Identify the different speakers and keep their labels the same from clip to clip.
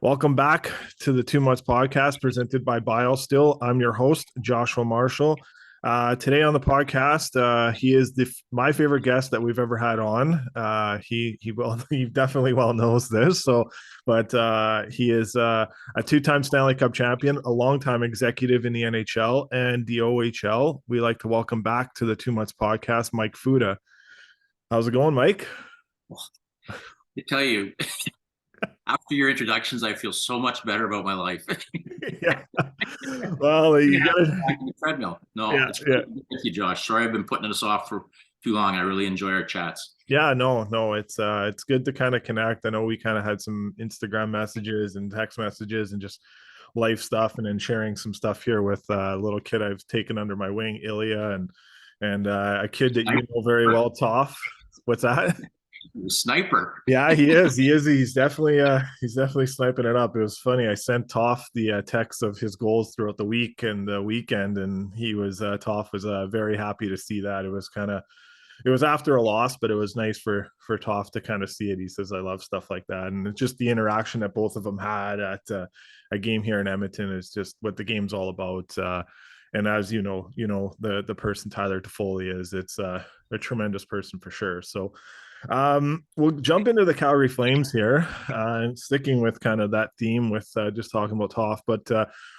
Speaker 1: Welcome back to the 2 Months podcast presented by BioStill. I'm your host, Joshua Marshall. Today on the podcast, he is my favorite guest that we've ever had on. He definitely well knows this. But he is a 2-time Stanley Cup champion, a longtime executive in the NHL and the OHL. We like to welcome back to the 2 Months podcast, Mike Futa. How's it going, Mike?
Speaker 2: To tell you, after your introductions, I feel so much better about my life.
Speaker 1: Yeah. Well,
Speaker 2: I'm
Speaker 1: you
Speaker 2: gonna have to
Speaker 1: got
Speaker 2: get back in the treadmill. No,
Speaker 1: yeah,
Speaker 2: it's
Speaker 1: yeah.
Speaker 2: great to be with you, Josh. Sorry I've been putting this off for too long. I really enjoy our chats.
Speaker 1: Yeah, no, it's good to kind of connect. I know we kind of had some Instagram messages and text messages and just life stuff, and then sharing some stuff here with a little kid I've taken under my wing, Ilya, and a kid that you know very well, Toph. What's that?
Speaker 2: The sniper.
Speaker 1: Yeah, he is. He is. He's definitely sniping it up. It was funny. I sent Toph the text of his goals throughout the week and the weekend, and Toph was very happy to see that. It was after a loss, but it was nice for Toph to kind of see it. He says, "I love stuff like that," and it's just the interaction that both of them had at a game here in Edmonton is just what the game's all about. And as the person Tyler Toffoli is. It's a tremendous person for sure. So we'll jump into the Calgary Flames here, sticking with kind of that theme with just talking about Toph, but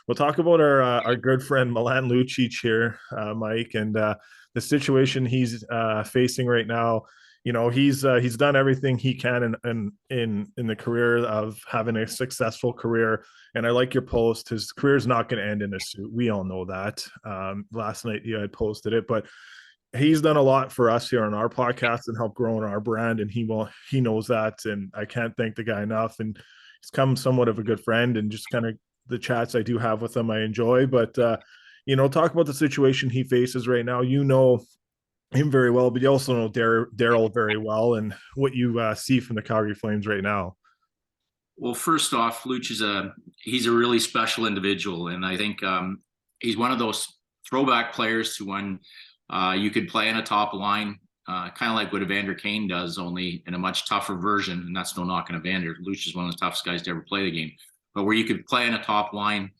Speaker 1: we'll talk about our good friend Milan Lucic here, Mike, and the situation he's facing right now. You know, he's done everything he can in the career of having a successful career. And I like your post. His career is not going to end in a suit. We all know that. Last night you had posted it, but he's done a lot for us here on our podcast and helped grow in our brand, and he knows that, and I can't thank the guy enough. And he's come somewhat of a good friend, and just kind of the chats I do have with him I enjoy. But talk about the situation he faces right now. You know him very well, but you also know Daryl very well, and what you see from the Calgary Flames right now.
Speaker 2: Well, first off, Luch he's a really special individual, and I think he's one of those throwback players to when you could play in a top line, kind of like what Evander Kane does, only in a much tougher version. And that's no knock on Evander. Luch is one of the toughest guys to ever play the game. But where you could play in a top line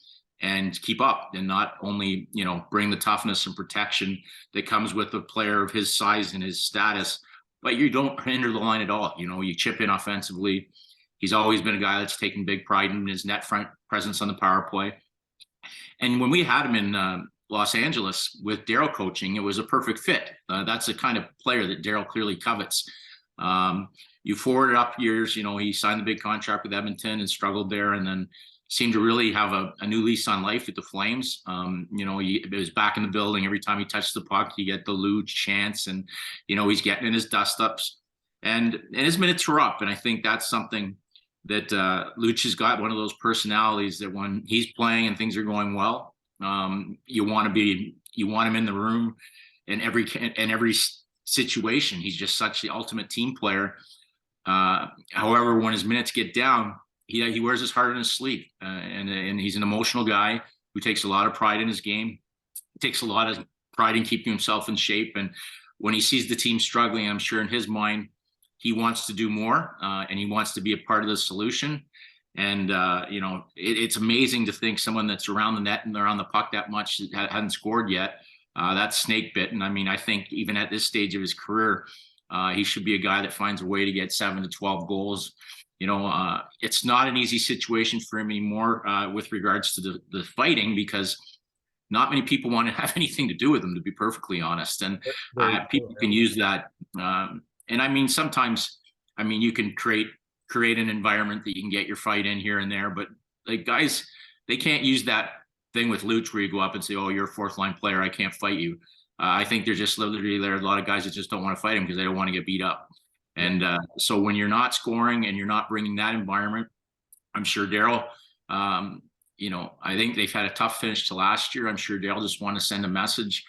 Speaker 2: and keep up, and not only bring the toughness and protection that comes with a player of his size and his status, but you don't hinder the line at all. You chip in offensively. He's always been a guy that's taken big pride in his net front presence on the power play. And when we had him in Los Angeles with Daryl coaching, it was a perfect fit. That's the kind of player that Daryl clearly covets. You forward it up years, he signed the big contract with Edmonton and struggled there, and then seemed to really have a new lease on life with the Flames. He was back in the building. Every time he touched the puck, you get the Luge chance, and he's getting in his dust ups, and his minutes were up. And I think that's something that Luch has got, one of those personalities that when he's playing and things are going well, you want him in the room in every situation. He's just such the ultimate team player. However, when his minutes get down, he wears his heart on his sleeve, and he's an emotional guy who takes a lot of pride in his game. He takes a lot of pride in keeping himself in shape. And when he sees the team struggling, I'm sure in his mind, he wants to do more, and he wants to be a part of the solution. And, it's amazing to think someone that's around the net and around the puck that much hadn't scored yet. That's snake bitten. I mean, I think even at this stage of his career, he should be a guy that finds a way to get 7 to 12 goals. It's not an easy situation for him anymore with regards to the fighting, because not many people want to have anything to do with him, to be perfectly honest. And people can use that. And I mean, sometimes, you can create an environment that you can get your fight in here and there, but like guys, they can't use that thing with Luch where you go up and say, "Oh, you're a fourth line player, I can't fight you." I think there's just literally there are a lot of guys that just don't want to fight him because they don't want to get beat up. And so when you're not scoring and you're not bringing that environment, I'm sure Daryl, I think they've had a tough finish to last year. I'm sure Daryl just want to send a message.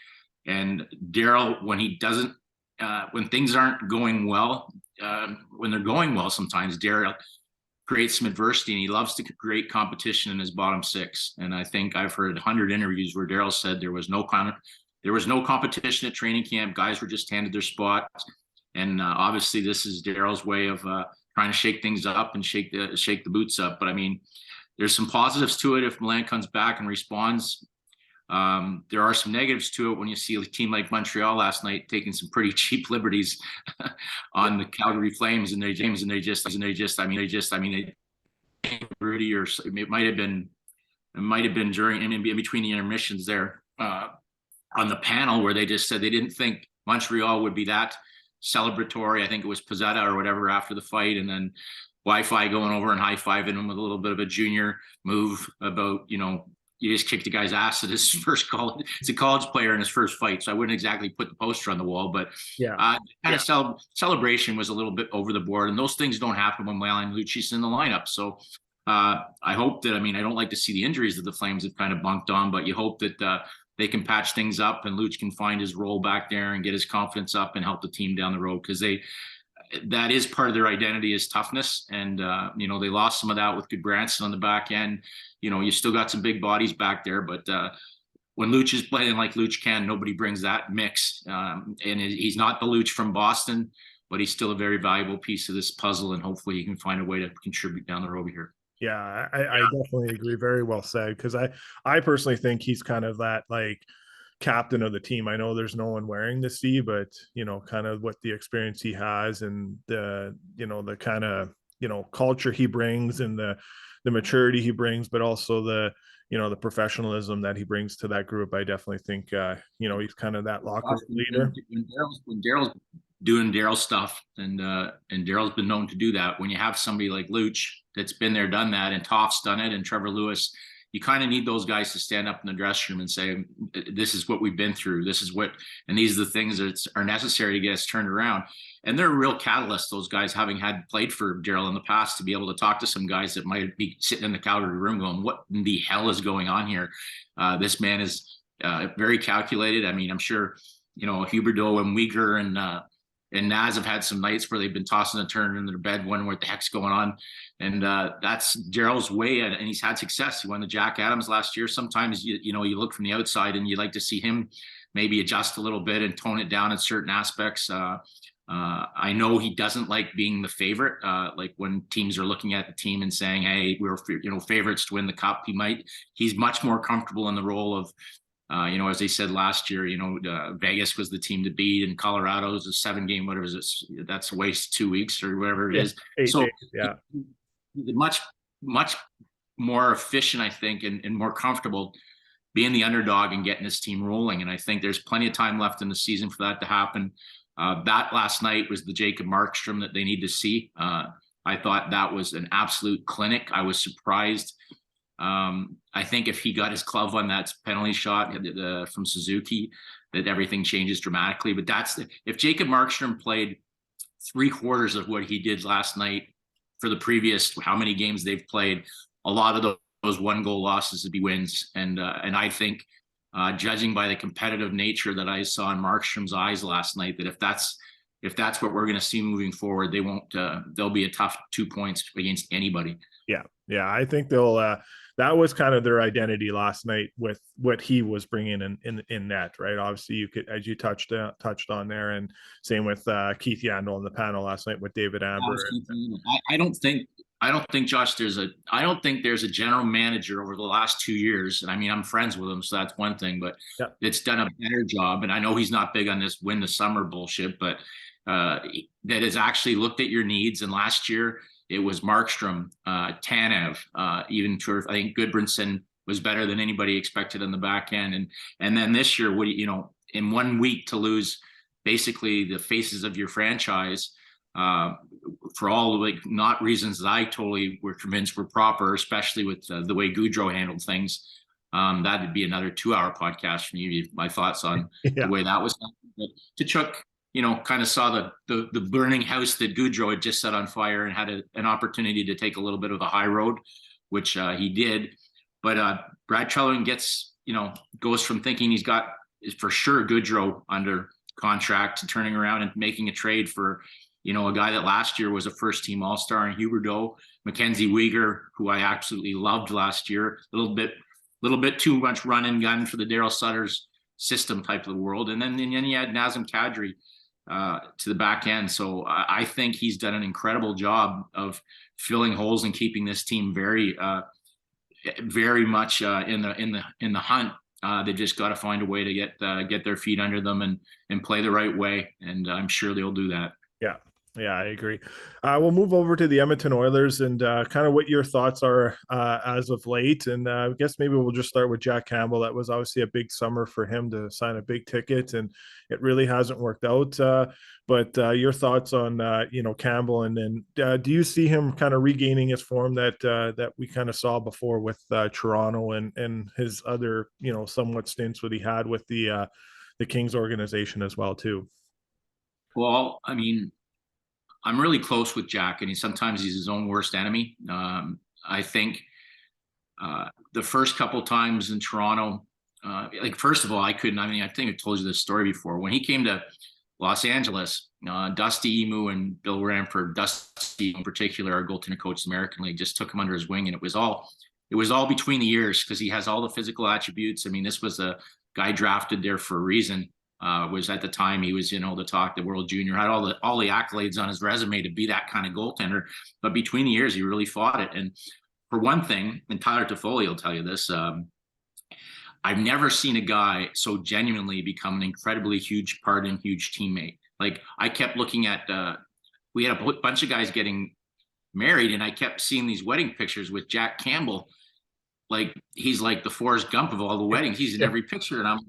Speaker 2: And Daryl, when he doesn't, when things aren't going well, when they're going well, sometimes Daryl creates some adversity, and he loves to create competition in his bottom six. And I think I've heard 100 interviews where Daryl said there was no competition at training camp. Guys were just handed their spot. And obviously, this is Daryl's way of trying to shake things up and shake the boots up. But I mean, there's some positives to it if Milan comes back and responds. There are some negatives to it when you see a team like Montreal last night taking some pretty cheap liberties on the Calgary Flames, and they Rudy, or it might have been during and in between the intermissions there on the panel where they just said they didn't think Montreal would be that celebratory. I think it was Pizzetta or whatever after the fight, and then Wi-Fi going over and high-fiving him with a little bit of a junior move about, you just kicked the guy's ass at his first college. It's a college player in his first fight, so I wouldn't exactly put the poster on the wall, but celebration was a little bit over the board, and those things don't happen when Milan Lucic's in the lineup. So I hope that, I don't like to see the injuries that the Flames have kind of bunked on, but you hope that they can patch things up and Luch can find his role back there and get his confidence up and help the team down the road, because that is part of their identity is toughness. And, they lost some of that with Goodbranson on the back end. You still got some big bodies back there, but when Luch is playing like Luch can, nobody brings that mix. And he's not the Luch from Boston, but he's still a very valuable piece of this puzzle. And hopefully he can find a way to contribute down the road here.
Speaker 1: Yeah, I definitely agree. Very well said. Because I personally think he's kind of that like captain of the team. I know there's no one wearing the C, but kind of what the experience he has and the the kind of culture he brings and the maturity he brings, but also the the professionalism that he brings to that group. I definitely think he's kind of that locker room leader.
Speaker 2: When Daryl's doing Daryl stuff, and Daryl's been known to do that. When you have somebody like Luch that's been there, done that, and Toff's done it, and Trevor Lewis, you kind of need those guys to stand up in the dressing room and say, this is what we've been through. This is what, and these are the things that are necessary to get us turned around. And they're a real catalyst, those guys, having had played for Daryl in the past, to be able to talk to some guys that might be sitting in the Calgary room going, what in the hell is going on here? This man is very calculated. I'm sure, Huberdeau and Uyghur and Naz have had some nights where they've been tossing and turning in their bed, wondering what the heck's going on. And that's Daryl's way, and he's had success. He won the Jack Adams last year. Sometimes, you look from the outside and you like to see him maybe adjust a little bit and tone it down in certain aspects. I know he doesn't like being the favorite. Like when teams are looking at the team and saying, hey, we're favorites to win the cup. He's much more comfortable in the role of, as they said last year, Vegas was the team to beat, and Colorado's a 7-game, whatever it is, that's a waste 2 weeks or whatever it is. So much more efficient, I think, and more comfortable being the underdog and getting this team rolling. And I think there's plenty of time left in the season for that to happen. That last night was the Jacob Markstrom that they need to see. I thought that was an absolute clinic. I was surprised. I think if he got his glove on that penalty shot from Suzuki, that everything changes dramatically. But if Jacob Markstrom played 3/4 of what he did last night for the previous how many games they've played, a lot of those 1-goal losses would be wins. And I think, judging by the competitive nature that I saw in Markstrom's eyes last night, that if that's what we're going to see moving forward, they'll be a tough 2 points against anybody.
Speaker 1: Yeah. I think that was kind of their identity last night with what he was bringing in net, right? Obviously, you could, as you touched on there, and same with Keith Yandel on the panel last night with David Amber.
Speaker 2: I don't think Josh, there's a general manager over the last 2 years. And I'm friends with him, so that's one thing, but it's done a better job. And I know he's not big on this win the summer bullshit, but that has actually looked at your needs. And last year it was Markstrom, Tanev, even I think Goodbranson was better than anybody expected on the back end. And then this year, in 1 week to lose basically the faces of your franchise, for all not reasons that I totally were convinced were proper, especially with the way Goudreau handled things. That'd be another 2-hour podcast from you. My thoughts on the way that was done. But Tkachuk, kind of saw the burning house that Goudreau had just set on fire and had an opportunity to take a little bit of the high road, which he did. But Brad Treliving goes from thinking he's got for sure Goudreau under contract to turning around and making a trade for a guy that last year was a first-team All-Star in Huberdeau, Mackenzie Weegar, who I absolutely loved last year. A little bit too much run and gun for the Daryl Sutters system type of the world. And then you had Nazem Kadri. to the back end. So I think he's done an incredible job of filling holes and keeping this team very much in the hunt. They've just got to find a way to get their feet under them and play the right way, and I'm sure they'll do that.
Speaker 1: Yeah. Yeah, I agree. We'll move over to the Edmonton Oilers and kind of what your thoughts are as of late. And I guess maybe we'll just start with Jack Campbell. That was obviously a big summer for him to sign a big ticket, and it really hasn't worked out. But your thoughts on Campbell, and then do you see him kind of regaining his form that we kind of saw before with Toronto and his other somewhat stints that he had with the Kings organization as well too?
Speaker 2: Well, I mean, I'm really close with Jack, and sometimes he's his own worst enemy. I think the first couple times in Toronto, like first of all, I couldn't. I mean, I think I told you this story before. When he came to Los Angeles, Dusty Emu and Bill Ranford, Dusty in particular, our goaltender coach, the American League, just took him under his wing, and it was all between the ears because he has all the physical attributes. I mean, this was a guy drafted there for a reason. Was at the time he was, the talk, the world junior, had all the accolades on his resume to be that kind of goaltender. But between the years, he really fought it. And for one thing, and Tyler Toffoli will tell you this, I've never seen a guy so genuinely become an incredibly huge part and huge teammate. Like I kept looking at, we had a bunch of guys getting married, and I kept seeing these wedding pictures with Jack Campbell. Like he's like the Forrest Gump of all the weddings. He's in every picture, and I'm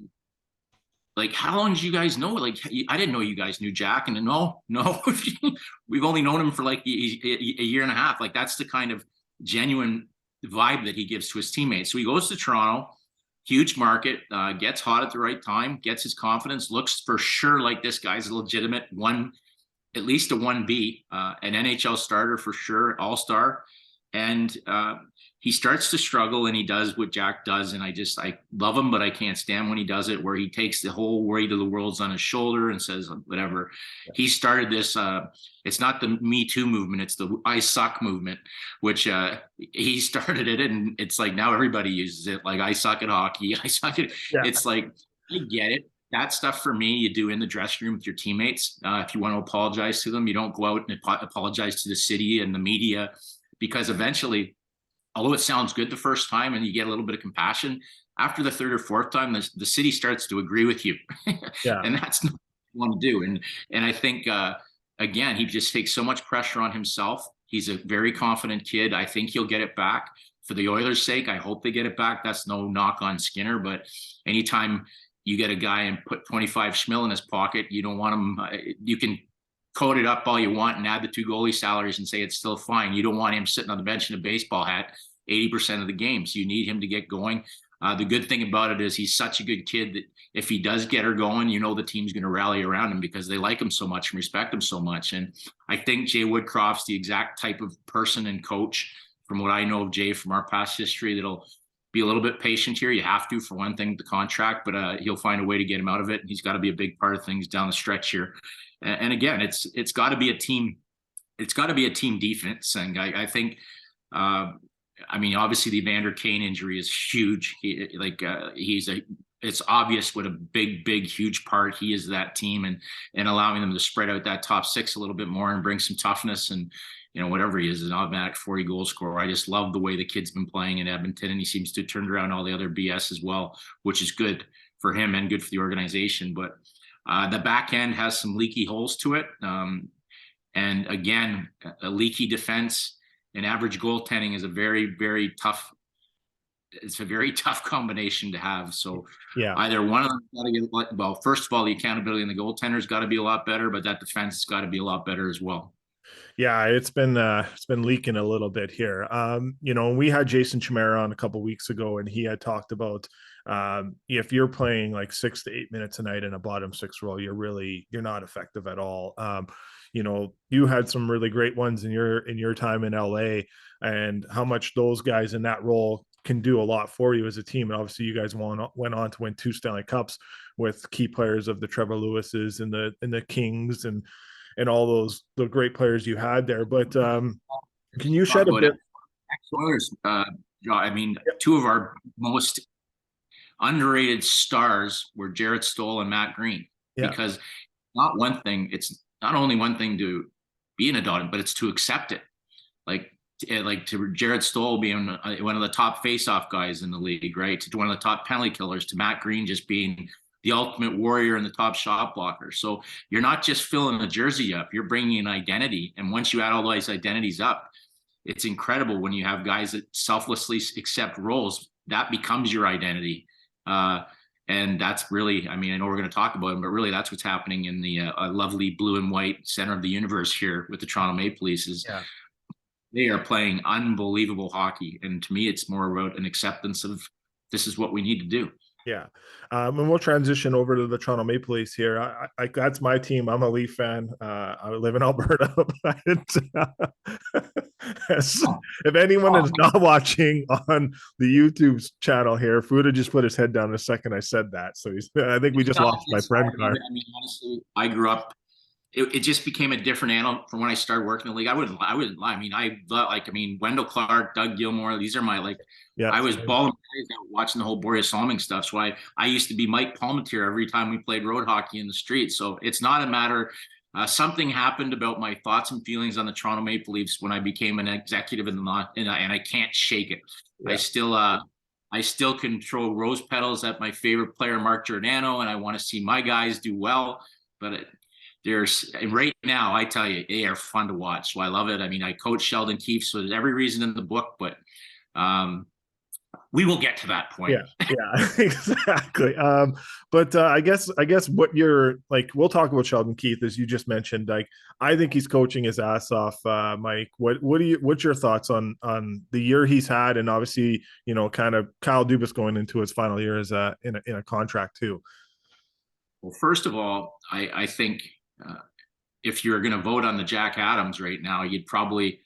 Speaker 2: like, how long did you guys know? Like, I didn't know you guys knew Jack. And no, we've only known him for like a year and a half. Like, that's the kind of genuine vibe that he gives to his teammates. So he goes to Toronto, huge market, gets hot at the right time, gets his confidence, looks for sure like this guy's a legitimate at least a 1B, an NHL starter for sure, all-star. And he starts to struggle, and he does what Jack does. And I love him, but I can't stand when he does it, where he takes the whole weight of the world's on his shoulder and says whatever. Yeah. He started this, it's not the Me Too movement, it's the I suck movement, which he started it. And it's like now everybody uses it. Like, I suck at hockey. I suck at, yeah. It's like, I get it. That stuff for me, you do in the dressing room with your teammates. If you want to apologize to them, you don't go out and apologize to the city and the media, because eventually, although it sounds good the first time and you get a little bit of compassion, after the third or fourth time, the city starts to agree with you. Yeah. And that's not what you want to do. And I think, again, he just takes so much pressure on himself. He's a very confident kid. I think he'll get it back. For the Oilers' sake, I hope they get it back. That's no knock on Skinner, but anytime you get a guy and put 25 schmil in his pocket, you don't want him, you can code it up all you want and add the 2 goalie salaries and say it's still fine. You don't want him sitting on the bench in a baseball hat 80% of the games. You need him to get going. The good thing about it is he's such a good kid that if he does get her going, the team's going to rally around him because they like him so much and respect him so much. And I think Jay Woodcroft's the exact type of person and coach, from what I know of Jay from our past history, that'll be a little bit patient here. You have to, for one thing, the contract, but he'll find a way to get him out of it. And he's got to be a big part of things down the stretch here. And again, it's got to be a team. It's got to be a team defense. And I think, obviously the Evander Kane injury is huge. It's obvious what a big, huge part he is of that team, and allowing them to spread out that top 6 a little bit more and bring some toughness and, whatever he is, an automatic 40 goal scorer. I just love the way the kid's been playing in Edmonton, and he seems to have turned around all the other BS as well, which is good for him and good for the organization. But the back end has some leaky holes to it. And again, a leaky defense and average goaltending is a very, very tough. It's a very tough combination to have. So yeah, either one of them got to get, well, first of all, the accountability in the goaltender's got to be a lot better, but that defense has got to be a lot better as well.
Speaker 1: Yeah, it's been leaking a little bit here. We had Jason Chimera on a couple of weeks ago, and he had talked about if you're playing like 6 to 8 minutes a night in a bottom 6 role, you're not effective at all. You had some really great ones in your time in LA, and how much those guys in that role can do a lot for you as a team. And obviously you guys went on to win 2 Stanley Cups with key players of the Trevor Lewises and the Kings and all the great players you had there. But can you shed a bit?
Speaker 2: Oilers, 2 of our most underrated stars were Jarrett Stoll and Matt Green, because not one thing. It's not only one thing to be an adult, but it's to accept it. Like, like to Jared Stoll being one of the top face-off guys in the league, right? To one of the top penalty killers, to Matt Green just being the ultimate warrior and the top shot blocker. So you're not just filling the jersey up, you're bringing an identity. And once you add all those identities up, it's incredible when you have guys that selflessly accept roles. That becomes your identity. And that's really, I mean, I know we're going to talk about it, but really that's what's happening in the lovely blue and white center of the universe here with the Toronto Maple Leafs. Is
Speaker 1: Yeah.
Speaker 2: They are playing unbelievable hockey. And to me, it's more about an acceptance of this is what we need to do.
Speaker 1: Yeah. And we'll transition over to the Toronto Maple Leafs here. That's my team. I'm a Leaf fan. I live in Alberta. If anyone is not watching on the YouTube channel here, Futa just put his head down the second I said that. So I think we just lost my friend card.
Speaker 2: I mean, honestly, I grew up, it just became a different animal from when I started working in the league. I wouldn't lie. I mean, Wendell Clark, Doug Gilmore, these are my, like,
Speaker 1: yeah,
Speaker 2: I was balling watching the whole Boreas Salming stuff. So I used to be Mike Palmetier every time we played road hockey in the street. So it's not a matter, something happened about my thoughts and feelings on the Toronto Maple Leafs when I became an executive and I can't shake it. Yeah. I still can throw rose petals at my favorite player, Mark Giordano, and I want to see my guys do well. But right now, I tell you, they are fun to watch. So I love it. I mean, I coach Sheldon Keefe, so there's every reason in the book, but we will get to that point.
Speaker 1: Yeah, exactly. But I guess what you're like, we'll talk about Sheldon Keefe, as you just mentioned. Like, I think he's coaching his ass off. Mike, what's your thoughts on the year he's had, and obviously, you know, kind of Kyle Dubas going into his final year as in a contract too.
Speaker 2: Well, first of all, I think if you're going to vote on the Jack Adams right now, you'd probably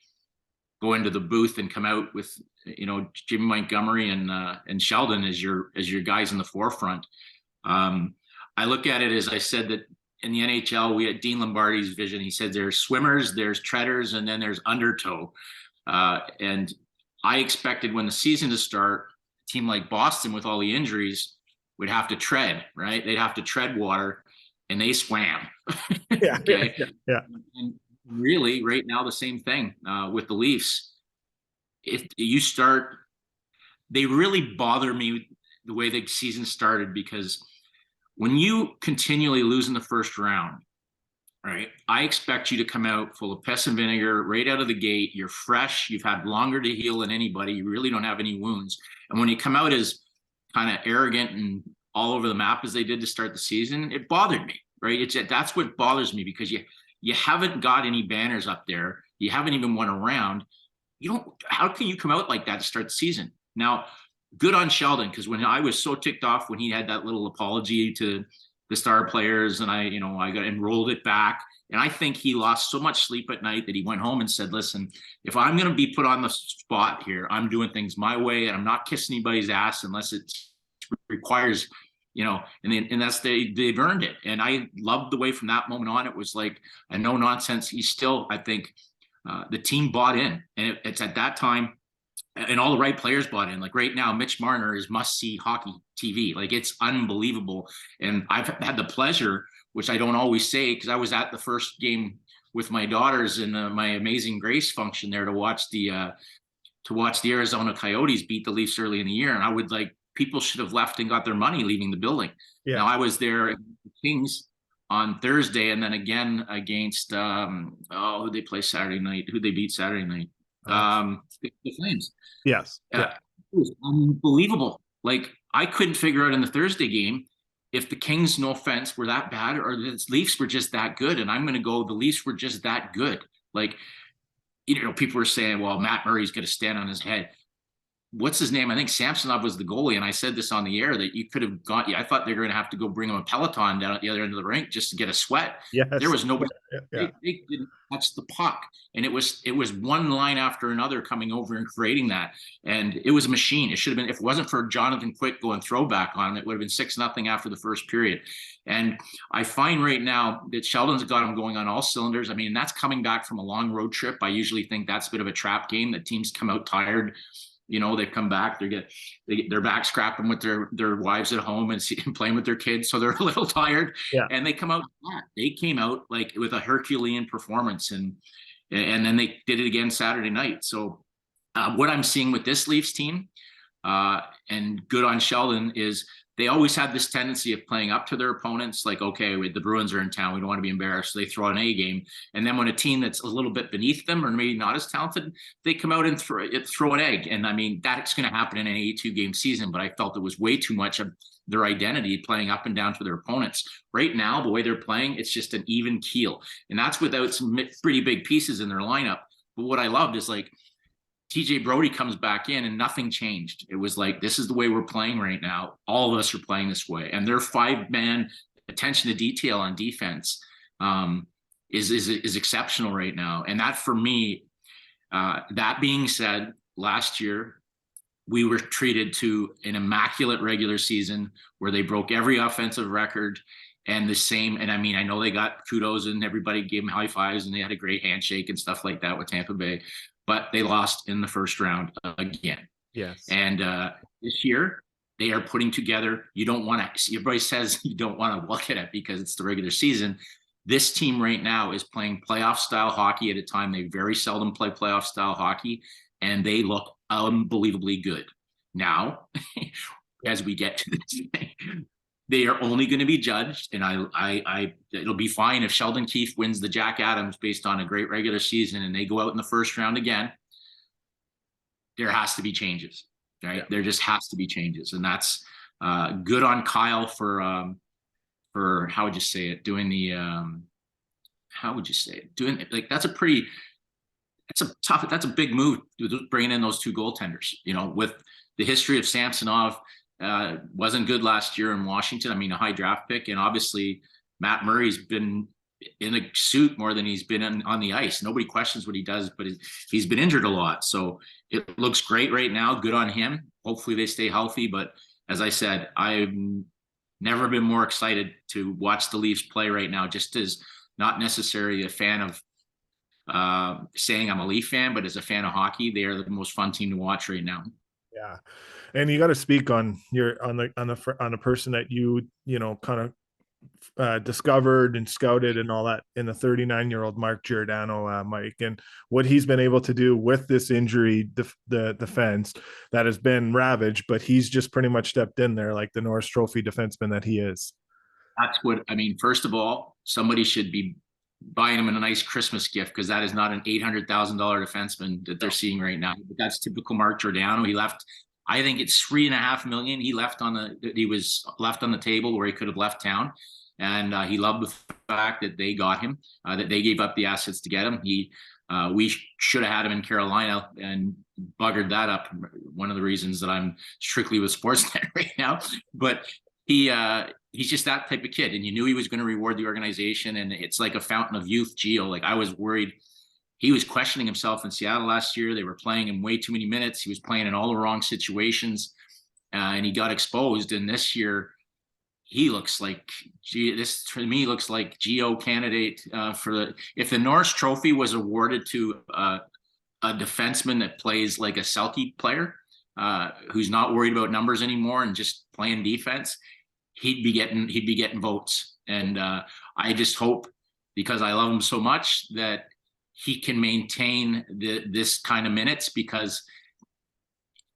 Speaker 2: go into the booth and come out with, you know, Jimmy Montgomery and Sheldon as your guys in the forefront. I look at it as I said that in the NHL, we had Dean Lombardi's vision. He said there's swimmers, there's treaders, and then there's undertow. And I expected when the season to start, a team like Boston with all the injuries would have to tread, right? They'd have to tread water, and they swam.
Speaker 1: Yeah.
Speaker 2: Okay.
Speaker 1: Yeah.
Speaker 2: And really, right now, the same thing with the Leafs. If you start, they really bother me the way the season started, because when you continually lose in the first round, right, I expect you to come out full of piss and vinegar right out of the gate. You're fresh. You've had longer to heal than anybody. You really don't have any wounds. And when you come out as kind of arrogant and all over the map as they did to start the season, it bothered me, right? That's what bothers me, because you haven't got any banners up there. You haven't even won a round. How can you come out like that to start the season? Now, good on Sheldon, because when I was so ticked off when he had that little apology to the star players, and I got enrolled it back. And I think he lost so much sleep at night that he went home and said, listen, if I'm going to be put on the spot here, I'm doing things my way, and I'm not kissing anybody's ass unless it requires, and that's, they've earned it. And I loved the way from that moment on, it was like a no nonsense. He's still, I think, the team bought in, and it's at that time, and all the right players bought in. Like right now, Mitch Marner is must-see hockey TV. Like, it's unbelievable. And I've had the pleasure, which I don't always say, because I was at the first game with my daughters in my Amazing Grace function there to watch the Arizona Coyotes beat the Leafs early in the year. And I would people should have left and got their money leaving the building. Yeah. Now I was there at the Kings on Thursday, and then again against who they play Saturday night? Who they beat Saturday night? The Flames.
Speaker 1: Yes.
Speaker 2: It was unbelievable. Like, I couldn't figure out in the Thursday game if the Kings, no offense, were that bad, or the Leafs were just that good. And I'm going to go, the Leafs were just that good. Like, people were saying, well, Matt Murray's going to stand on his head. What's his name? I think Samsonov was the goalie, and I said this on the air that you could have got. I thought they were going to have to go bring him a Peloton down at the other end of the rink just to get a sweat.
Speaker 1: Yes.
Speaker 2: There was nobody.
Speaker 1: Yeah.
Speaker 2: They didn't touch the puck, and it was one line after another coming over and creating that, and it was a machine. It should have been, if it wasn't for Jonathan Quick going throwback on him, it would have been 6-0 after the first period. And I find right now that Sheldon's got him going on all cylinders. I mean, that's coming back from a long road trip. I usually think that's a bit of a trap game, that teams come out tired You know, they come back, they're back scrapping with their wives at home and playing with their kids, so they're a little tired,
Speaker 1: Yeah.
Speaker 2: and they come out flat. They came out like with a Herculean performance, and then they did it again Saturday night. So what I'm seeing with this Leafs team, and good on Sheldon, is they always had this tendency of playing up to their opponents. Like, okay, the Bruins are in town, we don't want to be embarrassed, so they throw an A game. And then when a team that's a little bit beneath them or maybe not as talented, they come out and throw an egg. And I mean, that's going to happen in an 82-game season, but I felt it was way too much of their identity playing up and down for their opponents. Right now, the way they're playing, it's just an even keel. And that's without some pretty big pieces in their lineup. But what I loved is like, TJ Brody comes back in and nothing changed. It was like, this is the way we're playing right now. All of us are playing this way. And their 5-man attention to detail on defense is exceptional right now. And that, for me, that being said, last year, we were treated to an immaculate regular season where they broke every offensive record and the same. And I mean, I know they got kudos and everybody gave them high fives and they had a great handshake and stuff like that with Tampa Bay, but they lost in the first round again.
Speaker 1: Yes.
Speaker 2: And this year they are putting together, you don't want to, everybody says you don't want to look at it because it's the regular season. This team right now is playing playoff style hockey at a time they very seldom play playoff style hockey, and they look unbelievably good. Now, as we get to this thing, they are only going to be judged, and it'll be fine if Sheldon Keefe wins the Jack Adams based on a great regular season and they go out in the first round again. There has to be changes, right? Yeah. There just has to be changes, and that's good on Kyle for how would you say it? Doing the how would you say it? Doing like that's a big move, bringing in those two goaltenders. You know, with the history of Samsonov, wasn't good last year in Washington. I mean, a high draft pick, and obviously Matt Murray's been in a suit more than he's been on the ice. Nobody questions what he does, but he's been injured a lot. So it looks great right now. Good on him. Hopefully they stay healthy. But as I said, I've never been more excited to watch the Leafs play right now, just as not necessarily a fan of saying I'm a Leaf fan, but as a fan of hockey, they are the most fun team to watch right now.
Speaker 1: Yeah. And you got to speak on the person that you know, kind of discovered and scouted and all that in the 39-year-old Mark Giordano, Mike, and what he's been able to do with this injury, the defense that has been ravaged, but he's just pretty much stepped in there like the Norris Trophy defenseman that he is.
Speaker 2: That's what I mean. First of all, somebody should be buying him a nice Christmas gift, because that is not an $800,000 defenseman that they're seeing right now. But that's typical Mark Giordano. He left, I think it's $3.5 million. He was left on the table where he could have left town. And he loved the fact that they got him, that they gave up the assets to get him. We should have had him in Carolina and buggered that up. One of the reasons that I'm strictly with Sportsnet right now, but he's just that type of kid, and you knew he was going to reward the organization. And it's like a fountain of youth, Gio. Like, I was worried. He was questioning himself in Seattle last year. They were playing him way too many minutes. He was playing in all the wrong situations, and he got exposed. And this year, he looks like, this to me looks like Gio candidate if the Norris Trophy was awarded to a defenseman that plays like a Selke player, who's not worried about numbers anymore and just playing defense, he'd be getting votes. And I just hope, because I love him so much, that he can maintain this kind of minutes, because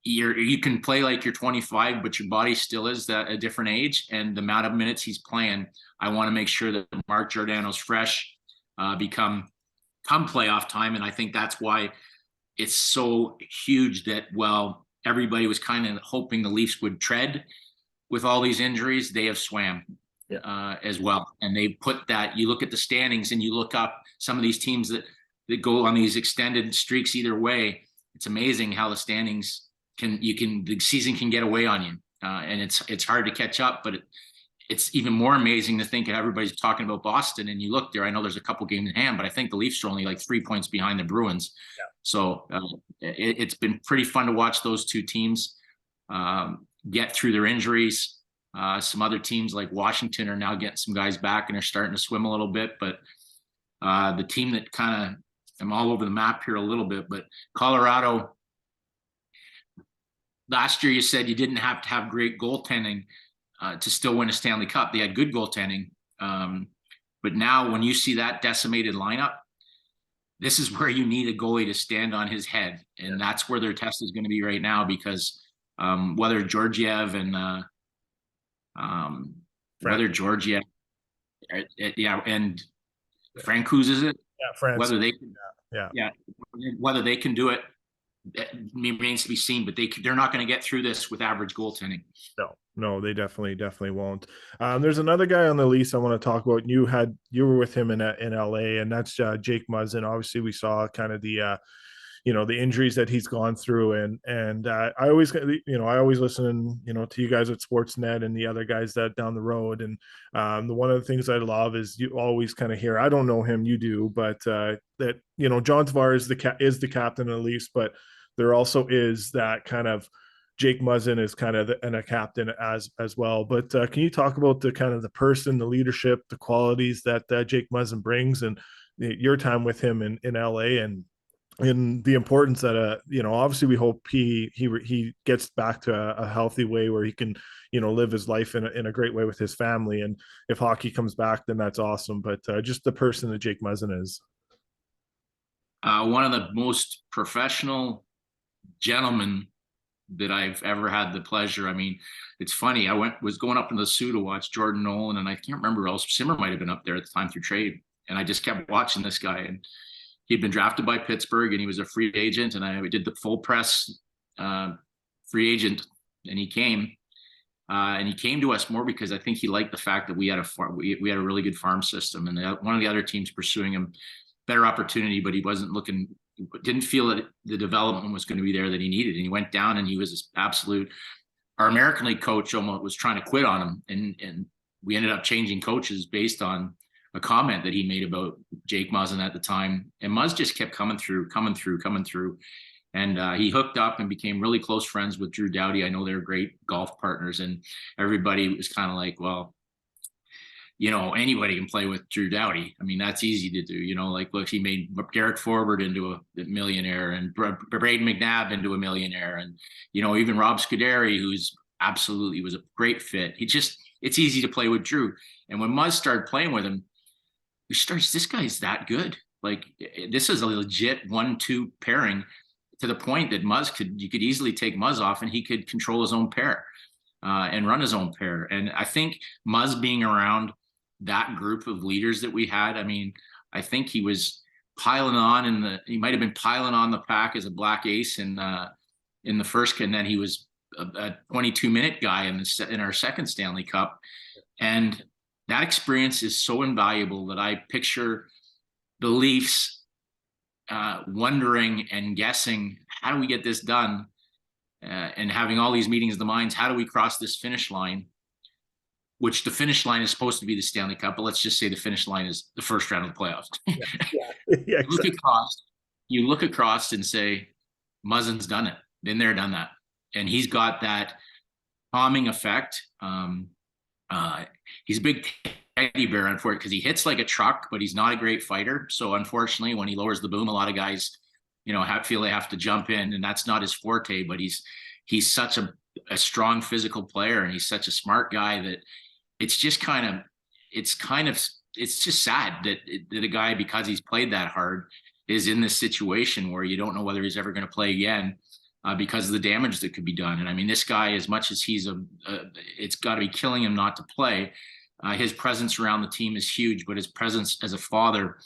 Speaker 2: you can play like you're 25, but your body still is a different age. And the amount of minutes he's playing, I want to make sure that Mark Giordano's fresh come playoff time. And I think that's why it's so huge that, well, everybody was kind of hoping the Leafs would tread with all these injuries. They have swam as well. And they put that, you look at the standings and you look up some of these teams that go on these extended streaks either way. It's amazing how the standings the season can get away on you. And it's hard to catch up, but it's even more amazing to think everybody's talking about Boston, and you look there, I know there's a couple games in hand, but I think the Leafs are only like 3 points behind the Bruins. Yeah. So it's been pretty fun to watch those two teams get through their injuries. Some other teams like Washington are now getting some guys back and are starting to swim a little bit, but the team that kind of, I'm all over the map here a little bit, but Colorado, last year you said you didn't have to have great goaltending to still win a Stanley Cup. They had good goaltending. But now when you see that decimated lineup, this is where you need a goalie to stand on his head. And that's where their test is going to be right now, because whether Georgiev and
Speaker 1: Frank.
Speaker 2: whether Georgiev, yeah, and Francouz, is it?
Speaker 1: Yeah, France.
Speaker 2: Whether they can,
Speaker 1: Yeah.
Speaker 2: yeah, whether they can do it, that remains to be seen. But they're not going to get through this with average goaltending.
Speaker 1: No, they definitely won't. There's another guy on the Leafs I want to talk about. You were with him in LA, and that's Jake Muzzin. Obviously, we saw kind of the injuries that he's gone through, and I always I always listen to you guys at Sportsnet and the other guys that down the road, and one of the things I love is you always kind of hear, I don't know him, you do, but that John Tavares is the captain of the Leafs, but there also is that kind of Jake Muzzin is kind of a captain as well. But can you talk about the kind of the person, the leadership, the qualities that Jake Muzzin brings, and your time with him in LA, and the importance that obviously we hope he gets back to a healthy way where he can live his life in a great way with his family, and if hockey comes back, then that's awesome. But just the person that Jake Muzzin is.
Speaker 2: One of the most professional gentlemen that I've ever had the pleasure. I mean, it's funny. I was going up in the Sioux to watch Jordan Nolan, and I can't remember who else. Simmer might have been up there at the time through trade, and I just kept watching this guy. And he'd been drafted by Pittsburgh, and he was a free agent. And I did the full press free agent, and he came. And he came to us more because I think he liked the fact that we had a farm. We had a really good farm system, and one of the other teams pursuing him better opportunity, but he wasn't looking. Didn't feel that the development was going to be there that he needed, and he went down, and he was this absolute. Our American League coach almost was trying to quit on him, and we ended up changing coaches based on a comment that he made about Jake Muzzin at the time, and Muzz just kept coming through, and he hooked up and became really close friends with Drew Doughty. I know they're great golf partners, and everybody was kind of like, well, anybody can play with Drew Doughty. I mean, that's easy to do. Like, look, he made Derek Forward into a millionaire, and Braden McNabb into a millionaire. And, even Rob Scuderi, who's absolutely was a great fit. It's easy to play with Drew. And when Muzz started playing with him, this guy's that good. Like, this is a legit 1-2 pairing, to the point that you could easily take Muzz off and he could control his own pair and run his own pair. And I think Muzz being around that group of leaders that we had, I mean, I think he was piling on he might have been piling on the pack as a black ace in the first, and then he was a 22-minute guy in our second Stanley Cup. And that experience is so invaluable that I picture the Leafs wondering and guessing, how do we get this done? And having all these meetings of the minds, how do we cross this finish line? Which the finish line is supposed to be the Stanley Cup, but let's just say the finish line is the first round of the playoffs.
Speaker 1: Yeah, exactly.
Speaker 2: You look across and say, Muzzin's done it, been there, done that. And he's got that calming effect. He's a big teddy bear, unfortunately, because he hits like a truck, but he's not a great fighter. So unfortunately, when he lowers the boom, a lot of guys, feel they have to jump in, and that's not his forte. But he's such a strong physical player, and he's such a smart guy that it's just it's just sad that a guy, because he's played that hard, is in this situation where you don't know whether he's ever going to play again because of the damage that could be done. And I mean, this guy, as much as he's it's got to be killing him not to play. His presence around the team is huge, but his presence as a father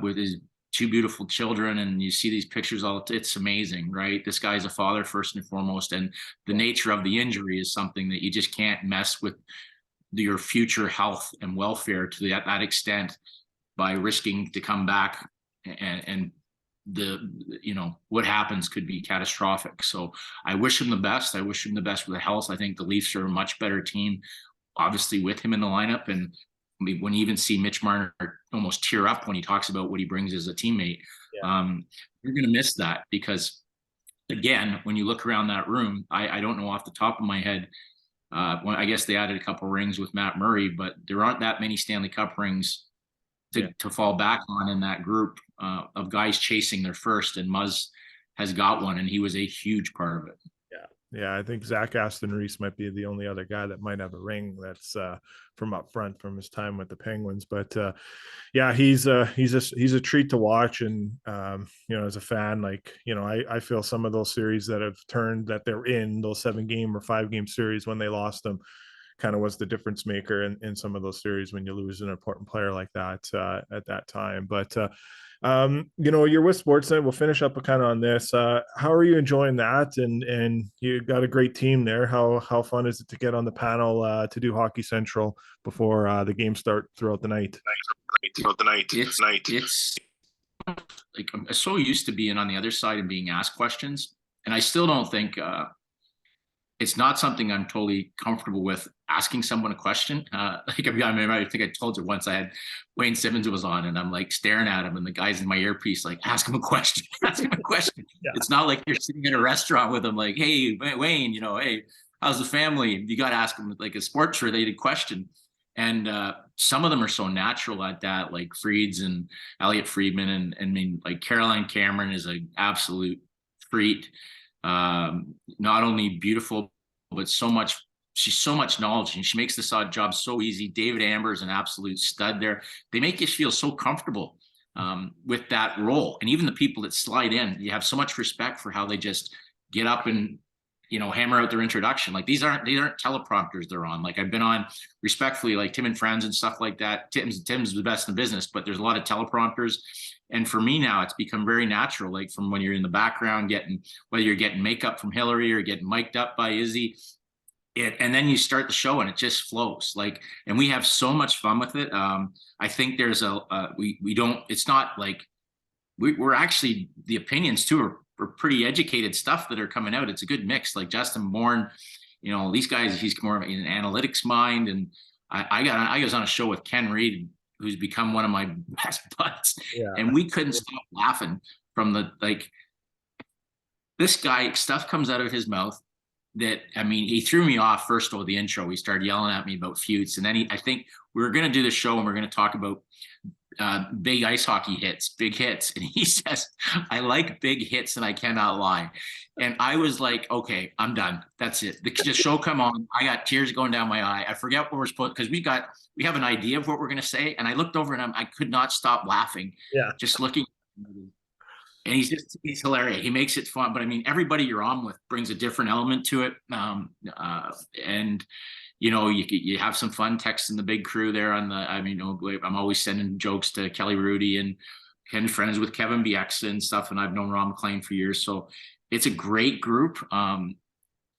Speaker 2: with his two beautiful children, and you see these pictures, it's amazing, right? This guy's a father first and foremost, and the nature of the injury is something that you just can't mess with your future health and welfare to that extent by risking to come back, and what happens could be catastrophic. So I wish him the best. I wish him the best with the health. I think the Leafs are a much better team, obviously, with him in the lineup. And when you even see Mitch Marner almost tear up when he talks about what he brings as a teammate, you're going to miss that, because again, when you look around that room, I don't know off the top of my head. I guess they added a couple rings with Matt Murray, but there aren't that many Stanley Cup rings to fall back on in that group of guys chasing their first, and Muzz has got one, and he was a huge part of it.
Speaker 1: Yeah, I think Zach Aston Reese might be the only other guy that might have a ring that's from up front from his time with the Penguins. But yeah, he's a treat to watch, and as a fan, like I feel some of those series that have turned that they're in those 7 game or 5 game series when they lost them kind of was the difference maker in some of those series when you lose an important player like that at that time. But you're with Sportsnet. We'll finish up kind of on this. How are you enjoying that? And you got a great team there. How fun is it to get on the panel to do Hockey Central before the games start throughout the night?
Speaker 2: It's like I'm so used to being on the other side and being asked questions, and I still don't think it's not something I'm totally comfortable with asking someone a question. I think I told you once I had Wayne Simmons was on and I'm like staring at him and the guy's in my earpiece, like, ask him a question, ask him a question. Yeah. It's not like you're sitting in a restaurant with him, like, hey, Wayne, hey, how's the family? You got to ask him like a sports related question. And some of them are so natural at that, like Freeds and Elliot Friedman. And I mean, like Caroline Cameron is an absolute treat. Not only beautiful, but she's so much knowledge and she makes this odd job so easy. David Amber is an absolute stud there. They make you feel so comfortable with that role. And even the people that slide in, you have so much respect for how they just get up and, hammer out their introduction. Like they aren't teleprompters they're on. Like I've been on respectfully, like Tim and Friends and stuff like that. Tim's the best in the business, but there's a lot of teleprompters. And for me now, it's become very natural, like from when you're in the background whether you're getting makeup from Hillary or getting mic'd up by Izzy, and then you start the show and it just flows. Like, and we have so much fun with it. I think there's it's not like we're actually, the opinions too are pretty educated stuff that are coming out. It's a good mix. Like Justin Bourne, these guys, he's more of an analytics mind. And I was on a show with Ken Reed, who's become one of my best buds. Yeah. And we couldn't stop laughing from this guy, stuff comes out of his mouth that, I mean, he threw me off first of the intro. He started yelling at me about feuds. And then I think we were going to do the show and we're going to talk about big ice hockey hits, big hits. And he says, I like big hits and I cannot lie. And I was like, okay, I'm done. That's it. The show come on. I got tears going down my eye. I forget what we're supposed, because we have an idea of what we're going to say. And I looked over and I could not stop laughing. Yeah. Just looking. And he's hilarious. He makes it fun. But I mean, everybody you're on with brings a different element to it. And you have some fun texting the big crew there on I'm always sending jokes to Kelly Rudy and Ken's friends with Kevin Bieksa and stuff. And I've known Ron McLean for years. So it's a great group. And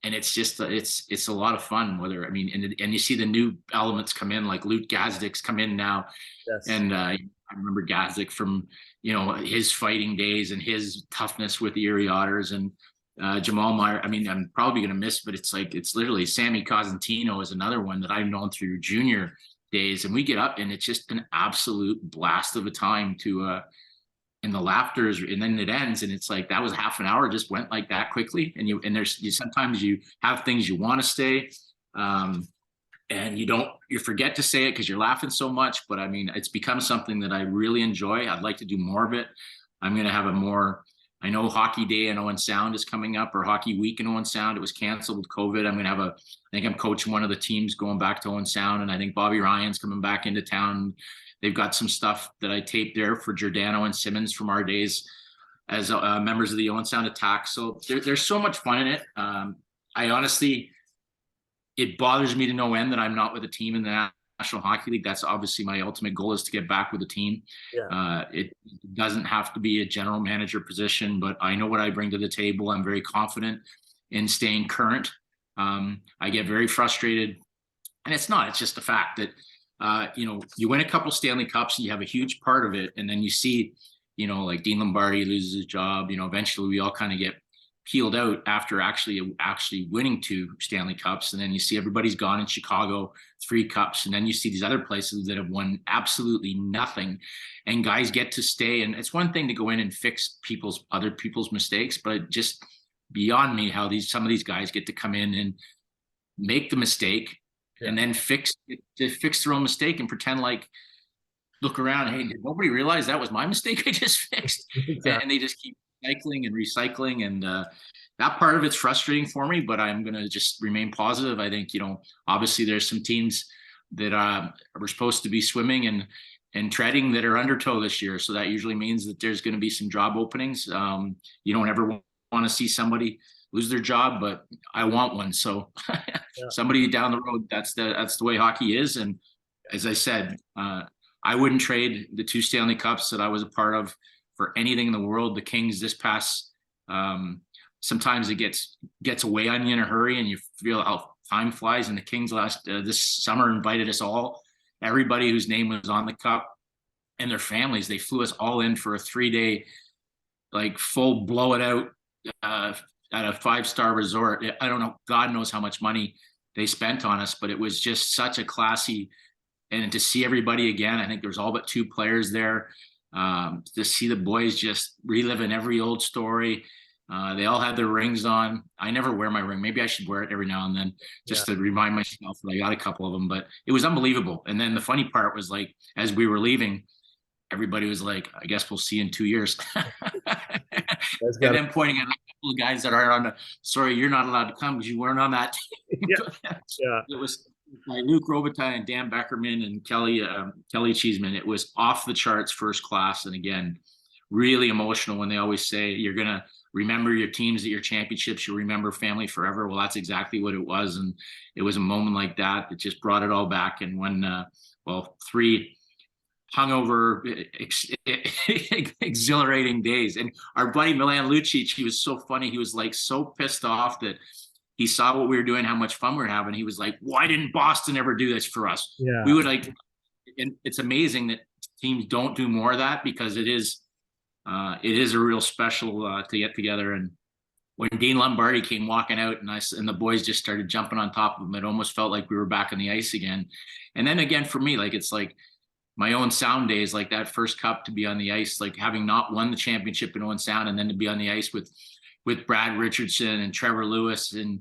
Speaker 2: it's just, it's a lot of fun, and you see the new elements come in, like Luke Gazdik's come in now. Yes. And I remember Gazdik from, his fighting days and his toughness with the Erie Otters, and Jamal Meyer. I mean, I'm probably going to miss, but it's literally Sammy Cosentino is another one that I've known through junior days. And we get up and it's just an absolute blast of a time and the laughter is, and then it ends. And it's like, that was half an hour, just went like that quickly. And sometimes you have things you want to say. And you forget to say it because you're laughing so much. But I mean, it's become something that I really enjoy. I'd like to do more of it. I'm going to have I know Hockey Day in Owen Sound is coming up, or Hockey Week in Owen Sound. It was canceled with COVID. I'm going to have I think I'm coaching one of the teams going back to Owen Sound. And I think Bobby Ryan's coming back into town. They've got some stuff that I taped there for Giordano and Simmons from our days as members of the Owen Sound Attack. So there's so much fun in it. I honestly, it bothers me to no end that I'm not with a team in the National Hockey League. That's obviously my ultimate goal, is to get back with a team. Yeah. It doesn't have to be a general manager position, but I know what I bring to the table. I'm very confident in staying current. I get very frustrated, and it's just the fact that, you win a couple Stanley Cups and you have a huge part of it. And then you see, like Dean Lombardi loses his job, eventually we all kind of get peeled out after actually winning 2 Stanley Cups. And then you see everybody's gone in Chicago, 3 cups. And then you see these other places that have won absolutely nothing, and guys get to stay. And it's one thing to go in and fix other people's mistakes, but it just beyond me how some of these guys get to come in and make the mistake. Yeah. And then fix their own mistake and pretend like, look around, hey, did nobody realize that was my mistake I just fixed? Exactly. And they just keep recycling. And that part of it's frustrating for me, but I'm going to just remain positive. I think, obviously there's some teams that were supposed to be swimming and treading that are undertow this year. So that usually means that there's going to be some job openings. You don't ever want to see somebody lose their job, but I want one. So
Speaker 1: Yeah.
Speaker 2: somebody down the road, that's the way hockey is. And as I said, I wouldn't trade the 2 Stanley Cups that I was a part of for anything in the world. The Kings this past, sometimes it gets away on you in a hurry, and you feel how time flies. And the Kings this summer invited us all, everybody whose name was on the cup, and their families. They flew us all in for a 3-day, like full blow it out at a 5-star resort. I don't know, God knows how much money they spent on us, but it was just such a classy. And to see everybody again, I think there was all but 2 players there. To see the boys just reliving every old story. They all had their rings on. I never wear my ring. Maybe I should wear it every now and then
Speaker 1: Yeah.
Speaker 2: just to remind myself that I got a couple of them. But it was unbelievable. And then the funny part was, like, as we were leaving, everybody was like, "I guess we'll see you in 2 years."
Speaker 1: That's
Speaker 2: And
Speaker 1: got
Speaker 2: then pointing at a couple of guys that are on the, sorry, you're not allowed to come because you weren't on that team.
Speaker 1: yeah, yeah,
Speaker 2: It was by Luke Robitaille and Dan Beckerman and Kelly Cheeseman. It was off the charts, first class. And again, really emotional when they always say you're going to remember your teams at your championships. You'll remember family forever. Well, that's exactly what it was. And it was a moment like that that just brought it all back. And when, 3 hungover, exhilarating days. And our buddy Milan Lucic, he was so funny. He was like so pissed off that he saw what we were doing, how much fun we were having. He was like, "Why didn't Boston ever do this for us?" We
Speaker 1: yeah,
Speaker 2: would like, and it's amazing that teams don't do more of that, because it is a real special to get together. And when Dean Lombardi came walking out, and the boys just started jumping on top of him, it almost felt like we were back on the ice again. And then again, for me, like, it's like my own Sound days, like that first cup, to be on the ice, like having not won the championship in Owen Sound, and then to be on the ice with Brad Richardson and Trevor Lewis and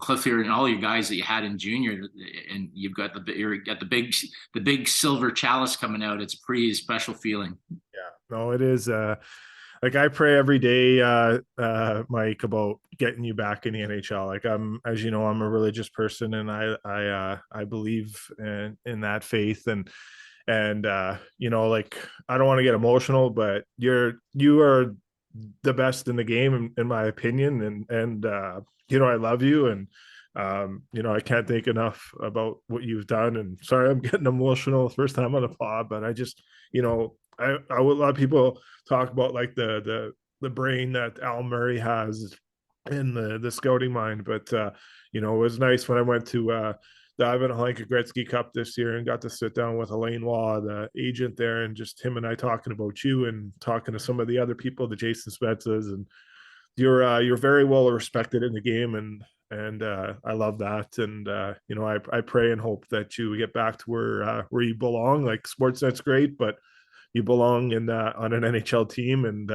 Speaker 2: Cliff here and all your guys that you had in junior, and you've got the big silver chalice coming out. It's a pretty special feeling.
Speaker 1: yeah. No, it is. Like, I pray every day, Mike, about getting you back in the NHL. Like, as you know, I'm a religious person, and I believe in that faith, and like, I don't want to get emotional, but you are the best in the game, in my opinion, and I love you, and I can't think enough about what you've done. And sorry, I'm getting emotional first time on the pod, but I just, I would, a lot of people talk about, like, the brain that Al Murray has in the scouting mind, but it was nice when I went to the Ivan Hlinka Gretzky Cup this year and got to sit down with Elaine Waugh, the agent there, and just him and I talking about you and talking to some of the other people, the Jason Spetzes, and you're very well respected in the game, and I love that. And I pray and hope that you get back to where you belong. Like, Sportsnet's great, but you belong in on an NHL team, and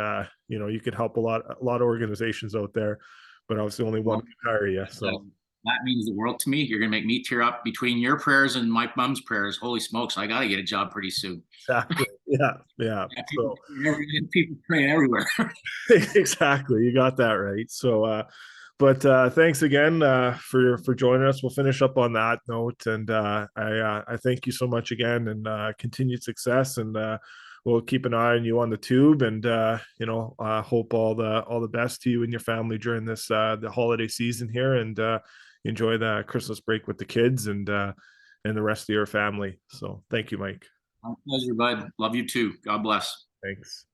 Speaker 1: you could help a lot of organizations out there, but obviously only one
Speaker 2: Well,
Speaker 1: can hire you. So
Speaker 2: that means the world to me. You're going to make me tear up between your prayers and my mom's prayers. Holy smokes, I got to get a job pretty soon.
Speaker 1: exactly, yeah, yeah.
Speaker 2: Yeah,
Speaker 1: So
Speaker 2: people praying everywhere.
Speaker 1: exactly, you got that right. So but thanks again for joining us. We'll finish up on that note, and I thank you so much again, and continued success, and we'll keep an eye on you on the tube, and hope all the best to you and your family during this the holiday season here, and enjoy the Christmas break with the kids, and the rest of your family. So thank you, Mike.
Speaker 2: My pleasure, bud. Love you too. God bless.
Speaker 1: Thanks.